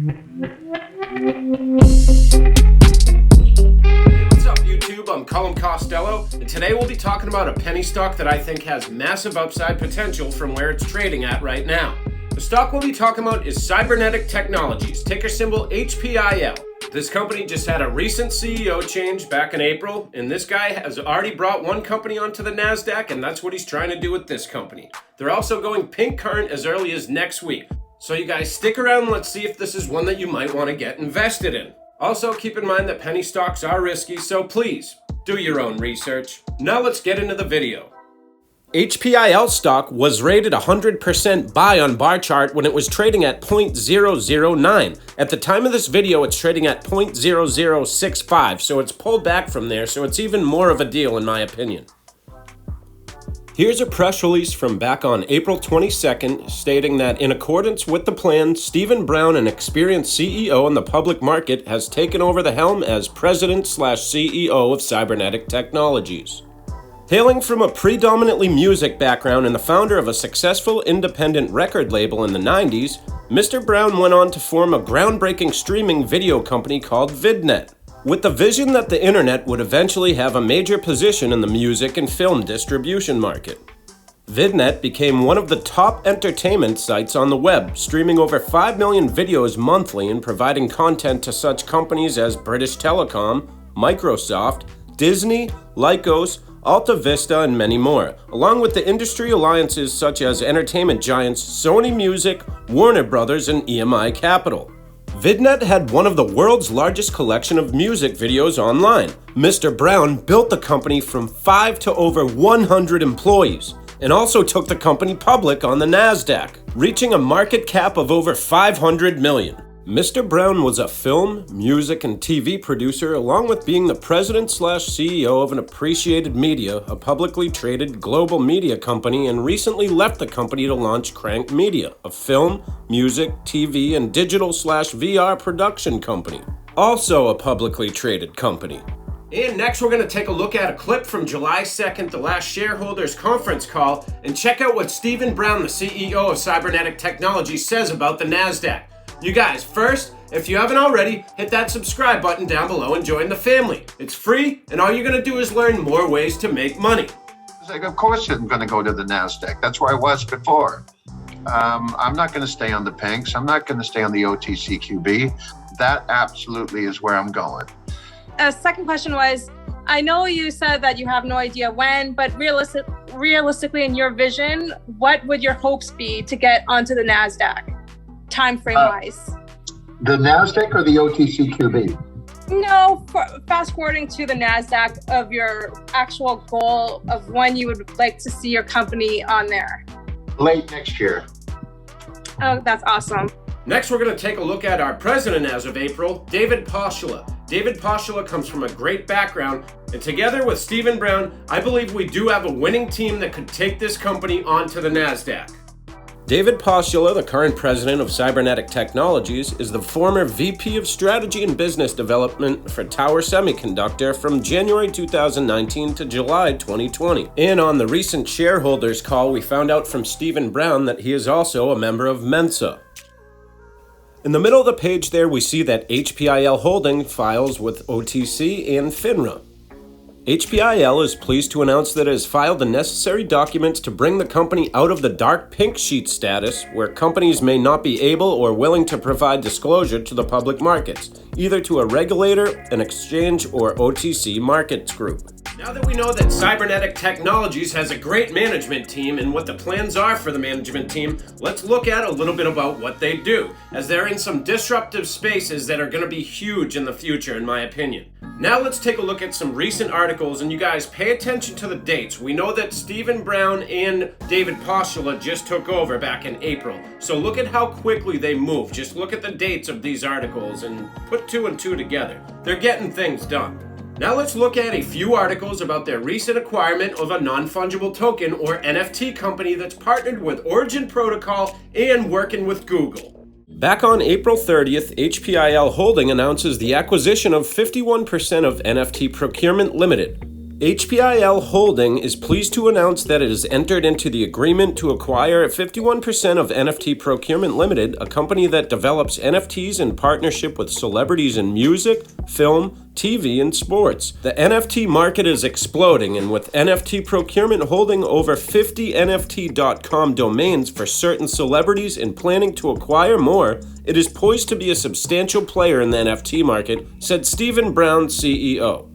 What's up, YouTube? I'm Colin Costello, and today we'll be talking about a penny stock that I think has massive upside potential from where it's trading at right now. The stock we'll be talking about is Cybernetic Technologies, ticker symbol HPIL. This company just had a recent CEO change back in April, and this guy has already brought one company onto the Nasdaq, and that's what he's trying to do with this company. They're also going pink current as early as next week. So you guys stick around and let's see if this is one that you might want to get invested in. Also, keep in mind that penny stocks are risky, so please do your own research. Now let's get into the video. HPIL stock was rated 100% buy on bar chart when it was trading at 0.009. At the time of this video, it's trading at 0.0065, so it's pulled back from there, so it's even more of a deal in my opinion. Here's a press release from back on April 22nd stating that in accordance with the plan, Stephen Brown, an experienced CEO in the public market, has taken over the helm as President/CEO of Cybernetic Technologies. Hailing from a predominantly music background and the founder of a successful independent record label in the 90s, Mr. Brown went on to form a groundbreaking streaming video company called VidNet, with the vision that the internet would eventually have a major position in the music and film distribution market. VidNet became one of the top entertainment sites on the web, streaming over 5 million videos monthly and providing content to such companies as British Telecom, Microsoft, Disney, Lycos, Alta Vista, and many more, along with the industry alliances such as entertainment giants Sony Music, Warner Brothers, and EMI Capital. VidNet had one of the world's largest collection of music videos online. Mr. Brown built the company from 5 to over 100 employees, and also took the company public on the Nasdaq, reaching a market cap of over $500 million. Mr. Brown was a film, music, and TV producer, along with being the president/CEO of an Appreciated Media, a publicly traded global media company, and recently left the company to launch Crank Media, a film, music, TV, and digital/VR production company, also a publicly traded company. And next we're going to take a look at a clip from July 2nd, the last shareholders conference call, and check out what Stephen Brown, the CEO of Cybernetic Technologies, says about the Nasdaq. You guys, first, if you haven't already, hit that subscribe button down below and join the family. It's free, and all you're going to do is learn more ways to make money. Like, of course I'm going to go to the Nasdaq. That's where I was before. I'm not going to stay on the pinks. I'm not going to stay on the OTCQB. That absolutely is where I'm going. Second question was, I know you said that you have no idea when, but realistically in your vision, what would your hopes be to get onto the Nasdaq? Time frame wise. The Nasdaq or the OTCQB? No, fast forwarding to the Nasdaq, of your actual goal of when you would like to see your company on there. Late next year. Oh, that's awesome. Next, we're going to take a look at our president as of April, David Postula. David Postula comes from a great background, and together with Stephen Brown, I believe we do have a winning team that could take this company onto the Nasdaq. David Postula, the current president of Cybernetic Technologies, is the former VP of Strategy and Business Development for Tower Semiconductor from January 2019 to July 2020. And on the recent shareholders call, we found out from Stephen Brown that he is also a member of Mensa. In the middle of the page there, we see that HPIL Holding files with OTC and FINRA. HPIL is pleased to announce that it has filed the necessary documents to bring the company out of the dark pink sheet status, where companies may not be able or willing to provide disclosure to the public markets, either to a regulator, an exchange, or OTC markets group. Now that we know that Cybernetic Technologies has a great management team and what the plans are for the management team, let's look at a little bit about what they do, as they're in some disruptive spaces that are going to be huge in the future, in my opinion. Now let's take a look at some recent articles, and you guys pay attention to the dates. We know that Stephen Brown and David Postula just took over back in April, so look at how quickly they move. Just look at the dates of these articles and put 2 and 2 together. They're getting things done. Now let's look at a few articles about their recent acquirement of a non-fungible token or NFT company that's partnered with Origin Protocol and working with Google. Back on April 30th, HPIL Holding announces the acquisition of 51% of NFT Procurement Limited. HPIL Holding is pleased to announce that it has entered into the agreement to acquire 51% of NFT Procurement Limited, a company that develops NFTs in partnership with celebrities in music, film, TV, and sports. The NFT market is exploding, and with NFT Procurement holding over 50 NFT.com domains for certain celebrities and planning to acquire more, it is poised to be a substantial player in the NFT market, said Stephen Brown, CEO.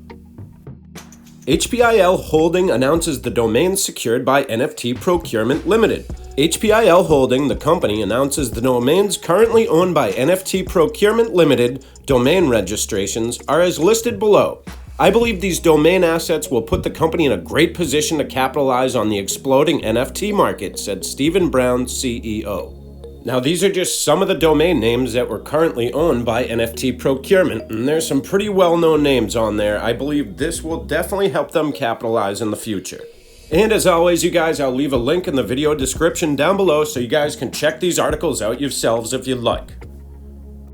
HPIL Holding announces the domains secured by NFT Procurement Limited. HPIL Holding, the company, announces the domains currently owned by NFT Procurement Limited domain registrations are as listed below. I believe these domain assets will put the company in a great position to capitalize on the exploding NFT market, said Stephen Brown, CEO. Now, these are just some of the domain names that were currently owned by NFT Procurement, and there's some pretty well-known names on there. I believe this will definitely help them capitalize in the future. And as always, you guys, I'll leave a link in the video description down below so you guys can check these articles out yourselves if you'd like.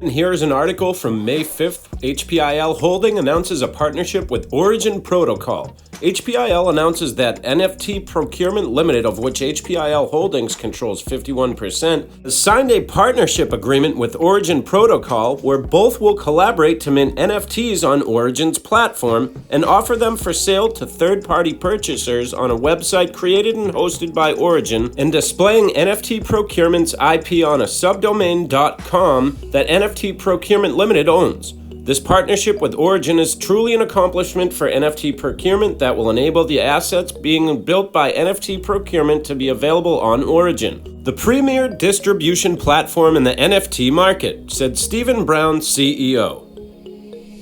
And here's an article from May 5th. HPIL Holding announces a partnership with Origin Protocol. HPIL announces that NFT Procurement Limited, of which HPIL Holdings controls 51%, has signed a partnership agreement with Origin Protocol where both will collaborate to mint NFTs on Origin's platform and offer them for sale to third-party purchasers on a website created and hosted by Origin and displaying NFT Procurement's IP on a subdomain.com that NFT Procurement Limited owns. This partnership with Origin is truly an accomplishment for NFT Procurement that will enable the assets being built by NFT Procurement to be available on Origin, the premier distribution platform in the NFT market, said Stephen Brown, CEO.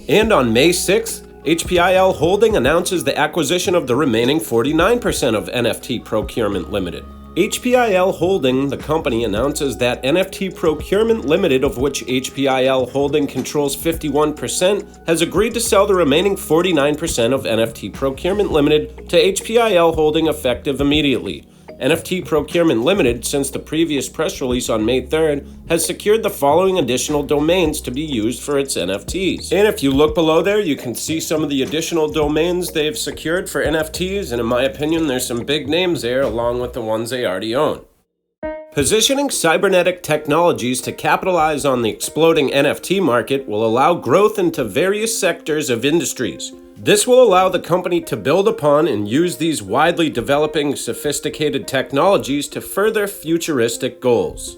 And on May 6th, HPIL Holding announces the acquisition of the remaining 49% of NFT Procurement Limited. HPIL Holding, the company, announces that NFT Procurement Limited, of which HPIL Holding controls 51%, has agreed to sell the remaining 49% of NFT Procurement Limited to HPIL Holding effective immediately. NFT Procurement Limited, since the previous press release on May 3rd, has secured the following additional domains to be used for its NFTs. And if you look below there, you can see some of the additional domains they've secured for NFTs, and in my opinion, there's some big names there along with the ones they already own. Positioning Cybernetic Technologies to capitalize on the exploding NFT market will allow growth into various sectors of industries. This will allow the company to build upon and use these widely developing sophisticated technologies to further futuristic goals.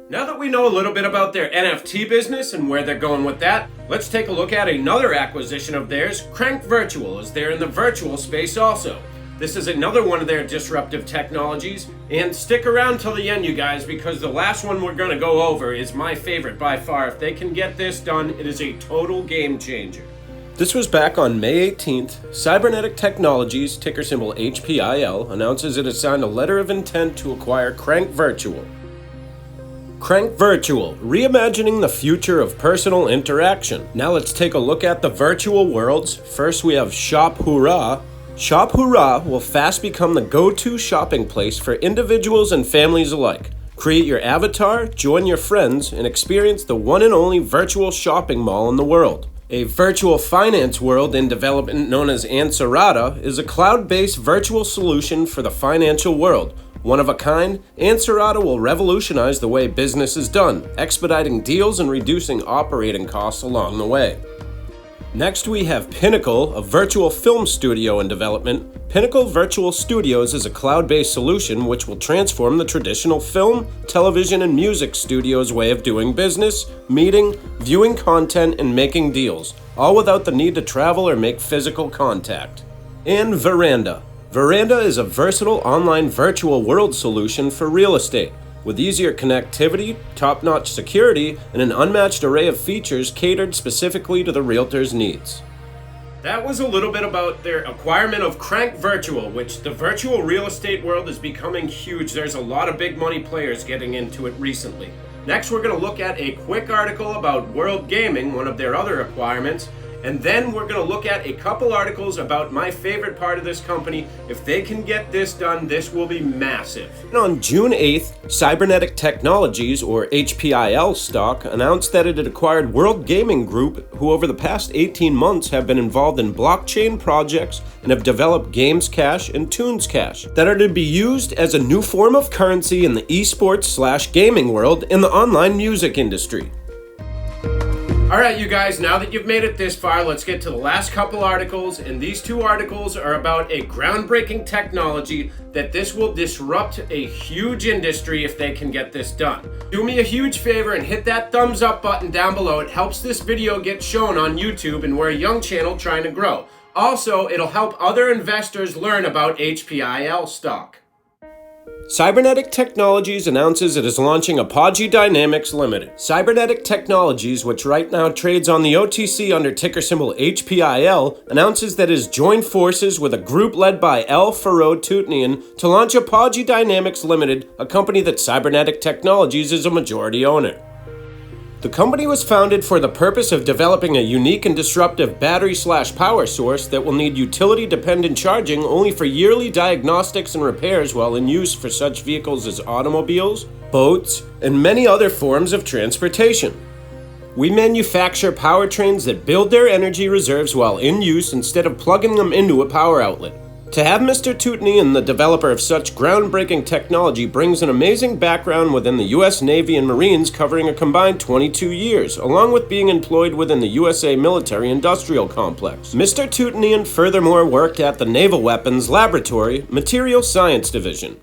Now that we know a little bit about their NFT business and where they're going with that, let's take a look at another acquisition of theirs, Crank Virtual, as they're in the virtual space also. This is another one of their disruptive technologies, and stick around till the end, you guys, because the last one we're going to go over is my favorite by far. If they can get this done, it is a total game changer. This was back on May 18th. Cybernetic Technologies, ticker symbol HPIL, announces it has signed a letter of intent to acquire Crank Virtual. Crank Virtual, reimagining the future of personal interaction. Now let's take a look at the virtual worlds. First we have Shop Hurrah. Shop Hurrah will fast become the go-to shopping place for individuals and families alike. Create your avatar, join your friends, and experience the one and only virtual shopping mall in the world. A virtual finance world in development known as Ansarada is a cloud-based virtual solution for the financial world. One of a kind, Ansarada will revolutionize the way business is done, expediting deals and reducing operating costs along the way. Next we have Pinnacle, a virtual film studio in development. Pinnacle Virtual Studios is a cloud-based solution which will transform the traditional film, television, and music studios' way of doing business, meeting, viewing content, and making deals, all without the need to travel or make physical contact. And Veranda. Veranda is a versatile online virtual world solution for real estate. With easier connectivity, top-notch security, and an unmatched array of features catered specifically to the realtor's needs. That was a little bit about their acquirement of Crank Virtual, which the virtual real estate world is becoming huge. There's a lot of big money players getting into it recently. Next, we're going to look at a quick article about World Gaming, one of their other acquirements, And then we're going to look at a couple articles about my favorite part of this company. If they can get this done, this will be massive. And on June 8th, Cybernetic Technologies, or HPIL stock, announced that it had acquired World Gaming Group, who over the past 18 months have been involved in blockchain projects and have developed Games Cash and Tunes Cash that are to be used as a new form of currency in the esports/gaming world in the online music industry. Alright you guys, now that you've made it this far, let's get to the last couple articles, and these two articles are about a groundbreaking technology that this will disrupt a huge industry if they can get this done. Do me a huge favor and hit that thumbs up button down below. It helps this video get shown on YouTube, and we're a young channel trying to grow. Also, it'll help other investors learn about HPIL stock. Cybernetic Technologies announces it is launching Apogee Dynamics Limited. Cybernetic Technologies, which right now trades on the OTC under ticker symbol HPIL, announces that it has joined forces with a group led by L. Farod Tutnian to launch Apogee Dynamics Limited, a company that Cybernetic Technologies is a majority owner. The company was founded for the purpose of developing a unique and disruptive battery/power source that will need utility-dependent charging only for yearly diagnostics and repairs while in use for such vehicles as automobiles, boats, and many other forms of transportation. We manufacture powertrains that build their energy reserves while in use instead of plugging them into a power outlet. To have Mr. Tutnian, the developer of such groundbreaking technology, brings an amazing background within the U.S. Navy and Marines covering a combined 22 years, along with being employed within the USA military-industrial complex. Mr. Tutnian furthermore worked at the Naval Weapons Laboratory, Material Science Division.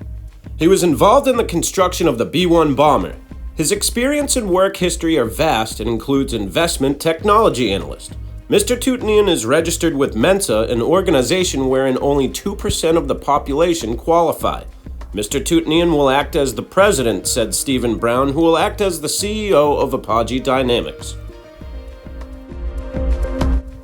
He was involved in the construction of the B-1 bomber. His experience and work history are vast and includes investment technology analyst. Mr. Tutnian is registered with Mensa, an organization wherein only 2% of the population qualify. Mr. Tutnian will act as the president, said Stephen Brown, who will act as the CEO of Apogee Dynamics.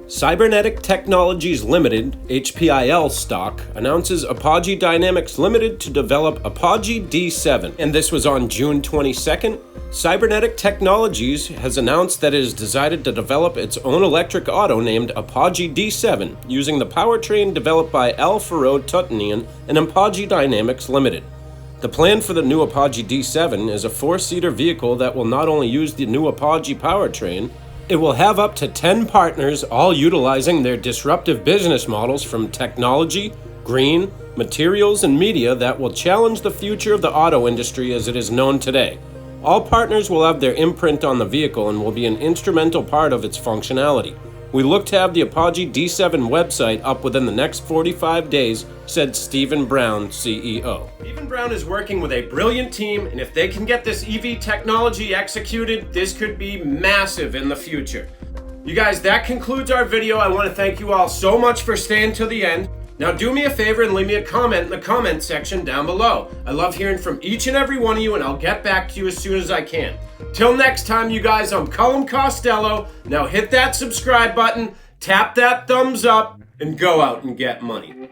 Cybernetic Technologies Limited, HPIL stock, announces Apogee Dynamics Limited to develop Apogee D7, and this was on June 22nd. Cybernetic Technologies has announced that it has decided to develop its own electric auto named Apogee D7 using the powertrain developed by L. Farod Tutnian and Apogee Dynamics Limited. The plan for the new Apogee D7 is a 4-seater vehicle that will not only use the new Apogee powertrain, it will have up to 10 partners, all utilizing their disruptive business models from technology, green, materials, and media that will challenge the future of the auto industry as it is known today. All partners will have their imprint on the vehicle and will be an instrumental part of its functionality. We look to have the Apogee D7 website up within the next 45 days, said Stephen Brown, CEO. Stephen Brown is working with a brilliant team, and if they can get this EV technology executed, this could be massive in the future. You guys, that concludes our video. I want to thank you all so much for staying to the end. Now do me a favor and leave me a comment in the comment section down below. I love hearing from each and every one of you, and I'll get back to you as soon as I can. Till next time, you guys, I'm Cullum Costello. Now hit that subscribe button, tap that thumbs up, and go out and get money.